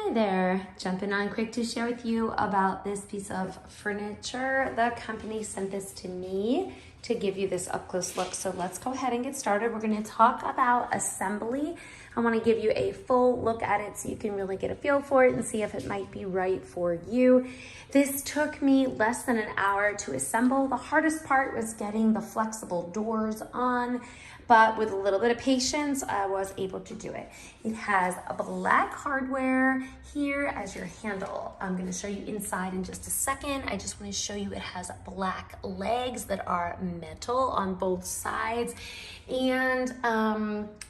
Hi there, jumping on quick to share with you about this piece of furniture. The company sent this to me to give you this up close look. So let's go ahead and get started. We're going to talk about assembly. I want to give you a full look at it so you can really get a feel for it and see if it might be right for you. This took me less than an hour to assemble. The hardest part was getting the flexible doors on, but with a little bit of patience, I was able to do it. It has a black hardware here as your handle. I'm going to show you inside in just a second. I just want to show you it has black legs that are metal on both sides, and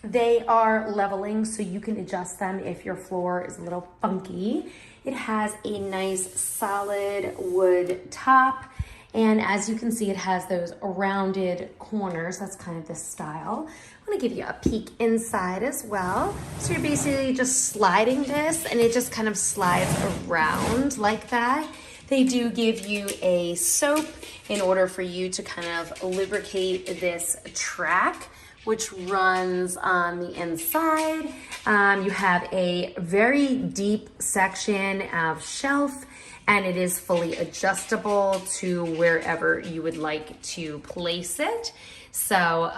they are leveling so you can adjust them if your floor is a little funky. It has a nice solid wood top. And as you can see, it has those rounded corners. That's kind of this style. I want to give you a peek inside as well. So you're basically just sliding this and it just kind of slides around like that. They do give you a soap in order for you to kind of lubricate this track, which runs on the inside. You have a very deep section of shelf, and it is fully adjustable to wherever you would like to place it. So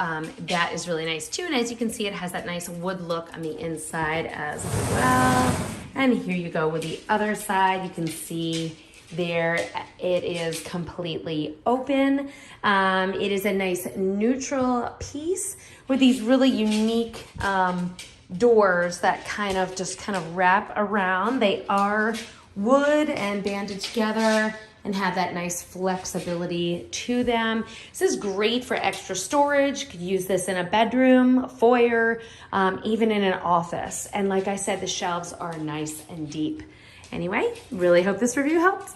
that is really nice too. And as you can see, it has that nice wood look on the inside as well. And here you go with the other side. You can see there it is completely open. It is a nice neutral piece with these really unique doors that kind of wrap around. They are wood and banded together and have that nice flexibility to them. This is great for extra storage. You could use this in a bedroom, foyer, even in an office. And like I said, the shelves are nice and deep. Anyway, really hope this review helped.